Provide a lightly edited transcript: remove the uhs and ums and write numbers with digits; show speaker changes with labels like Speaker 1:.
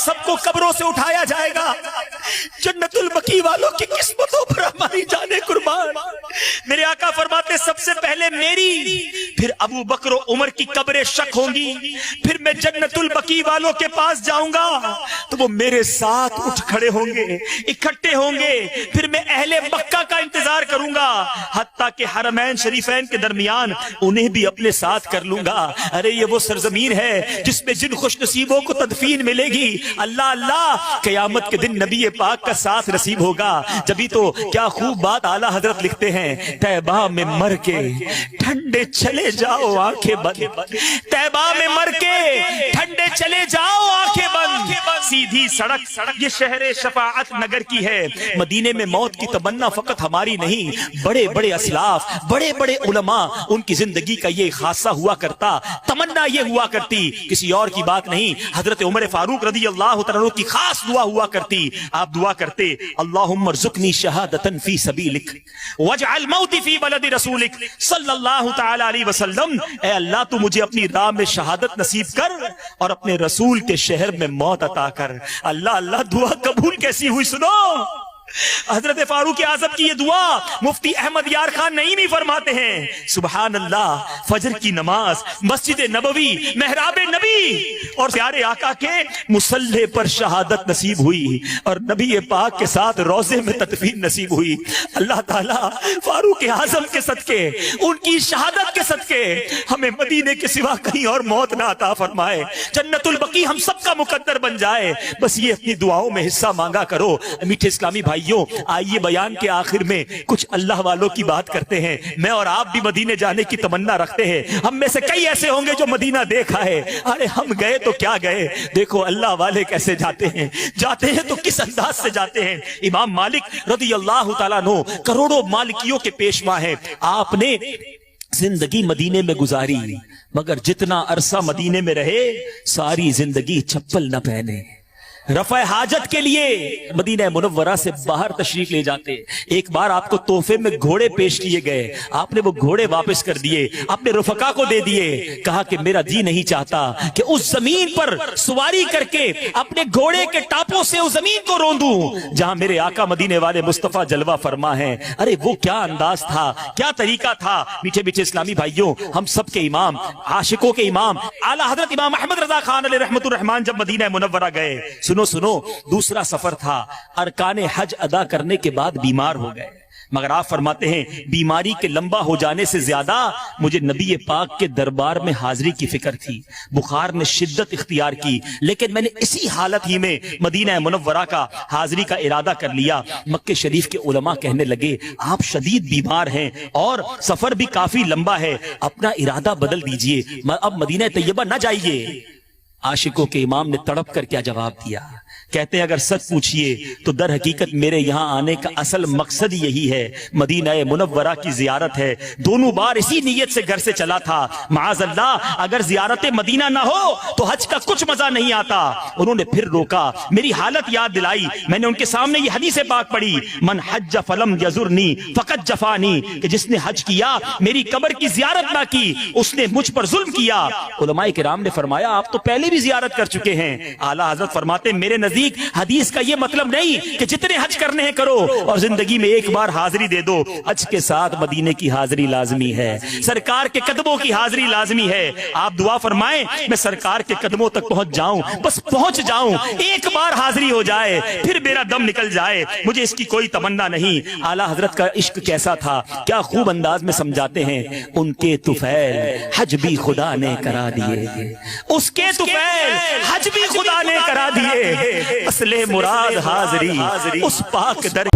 Speaker 1: سب کو قبروں سے اٹھایا جائے گا. جنت البقیع والوں کی قسمتوں پر ہماری جانیں قربان. میرے آقا فرماتے سب سے پہلے میری، پھر ابو بکر و عمر کی قبریں شک ہوں گی، پھر میں جنت البقیع والوں کے پاس جاؤں گا تو وہ میرے ساتھ اٹھ کھڑے ہوں گے، اکٹھے ہوں گے. پھر میں اہل مکہ کا انتظار کروں گا حتیٰ کہ حرمین شریفین کے درمیان انہیں بھی اپنے ساتھ کر لوں گا. ارے یہ وہ سرزمین ہے جس میں جن خوش نصیبوں کو تدفین ملے گی، اللہ اللہ قیامت کے دن نبی پاک کا ساتھ نصیب ہوگا. جبھی تو کیا خوب بات اعلیٰ حضرت لکھتے ہیں، طیبہ میں مر کے ٹھنڈے چلے جاؤ آنکھیں بند. طیبہ میں مر کے ٹھنڈے چلے جاؤ آنکھیں بند. سیدھی سڑک یہ شہر شفاعت نگر کی ہے. مدینے میں موت کی تمنا فقط ہماری نہیں، بڑے بڑے اسلاف، بڑے بڑے علماء، ان کی زندگی کا یہ خاصہ ہوا کرتا، تمنا یہ ہوا کرتی، کسی اور کی بات نہیں. حضرت عمر فاروق رضی اللہ تعالیٰ کی خاص دعا ہوا کرتی. آپ دعا کرتے، اللہم ارزقنی شہادتا فی سبیلک واجعل موتی فی بلد رسولک صلی اللہ تعالی علیہ وسلم. اے اللہ تو مجھے اپنی راہ میں شہادت نصیب کر اور اپنے رسول کے شہر میں موت عطا کر. اللہ اللہ دعا قبول کیسی ہوئی سنو. حضرت فاروق اعظم کی یہ دعا مفتی احمد یار خان نعیمی فرماتے ہیں، سبحان اللہ، فجر کی نماز، مسجد نبوی، محراب نبی اور پیارے آقا کے مصلی پر شہادت نصیب ہوئی اور نبی پاک کے ساتھ روضے میں تدفین نصیب ہوئی. اللہ تعالیٰ فاروق اعظم کے صدقے، ان کی شہادت کے صدقے ہمیں مدینے کے سوا کہیں اور موت نہ عطا فرمائے. جنت البقیع ہم سب کا مقدر بن جائے. بس یہ اپنی دعاؤں میں حصہ مانگا کرو. میٹھے اسلامی بھائیوں، آئیے بیان کے آخر میں کچھ اللہ والوں کی بات کرتے ہیں. میں اور آپ بھی مدینے جانے کی تمنا رکھتے ہیں. ہم میں سے کئی ایسے ہوں گے جو مدینہ دیکھا ہے. ارے ہم گئے تو کیا گئے، دیکھو اللہ والے کیسے جاتے ہیں، جاتے ہیں تو کس انداز سے جاتے ہیں. امام مالک رضی اللہ تعالیٰ عنہ کروڑوں مالکیوں کے پیشوا ہیں. آپ نے زندگی مدینے میں گزاری، مگر جتنا عرصہ مدینے میں رہے ساری زندگی چپل نہ پہنے. رفع حاجت کے لیے مدینہ منورہ سے باہر تشریف لے جاتے. ایک بار آپ کو تحفے میں گھوڑے پیش کیے گئے، آپ نے وہ گھوڑے واپس کر دیے، اپنے رفقا کو دے دیے. کہا کہ میرا جی نہیں چاہتا کہ اس زمین پر سواری کر کے اپنے گھوڑے کے ٹاپوں سے اس زمین کو روندوں جہاں میرے آقا مدینے والے مصطفیٰ جلوہ فرما ہیں. ارے وہ کیا انداز تھا، کیا طریقہ تھا. میٹھے میٹھے اسلامی بھائیوں، ہم سب کے امام، عاشقوں کے امام اعلیٰ حضرت امام احمد رضا خان علیہ رحمت الرحمان جب مدینہ منورہ گئے، سنو دوسرا سفر تھا، ارکان حج ادا کرنے کے بعد بیمار ہو گئے. مگر آپ فرماتے ہیں بیماری کے لمبا ہو جانے سے زیادہ مجھے نبی پاک کے دربار میں حاضری کی فکر تھی. بخار نے شدت اختیار کی، لیکن میں نے اسی حالت ہی میں مدینہ منورہ کا حاضری کا ارادہ کر لیا. مکہ شریف کے علماء کہنے لگے آپ شدید بیمار ہیں اور سفر بھی کافی لمبا ہے، اپنا ارادہ بدل دیجئے، اب مدینہ طیبہ نہ جائیے. عاشقوں کے امام نے تڑپ کر کیا جواب دیا؟ کہتے ہیں اگر سچ پوچھئے تو در حقیقت میرے یہاں آنے کا اصل مقصد یہی ہے، مدینہ منورہ کی زیارت ہے. دونوں بار اسی نیت سے گھر سے چلا تھا. معاذ اللہ اگر زیارت مدینہ نہ ہو تو حج کا کچھ مزہ نہیں آتا. انہوں نے پھر روکا، میری حالت یاد دلائی. میں نے ان کے سامنے یہ حدیث پاک پڑھی، من حج فلم یزرنی فقط جفانی، کہ جس نے حج کیا میری قبر کی زیارت نہ کی اس نے مجھ پر ظلم کیا. علماء کرام نے فرمایا آپ تو پہلے بھی زیارت کر چکے ہیں. اعلیٰ حضرت فرماتے میرے نزدیک حدیث کا یہ مطلب نہیں کہ جتنے حج کرنے ہیں کرو اور زندگی میں ایک بار حاضری دے دو. حج کے ساتھ مدینے کی حاضری لازمی ہے، سرکار کے قدموں کی حاضری لازمی ہے. آپ دعا فرمائیں میں سرکار کے قدموں تک پہنچ جاؤں، بس پہنچ جاؤں، ایک بار حاضری ہو جائے پھر میرا دم نکل جائے. مجھے اس کی کوئی تمنا نہیں. اعلیٰ حضرت کا عشق کیسا تھا، کیا خوب انداز میں سمجھاتے ہیں. ان کے طفیل حج بھی خدا نے کرا دیے، اس کے طفیل حج بھی خدا نے کرا دیے. اصل مراد حاضری اس پاک در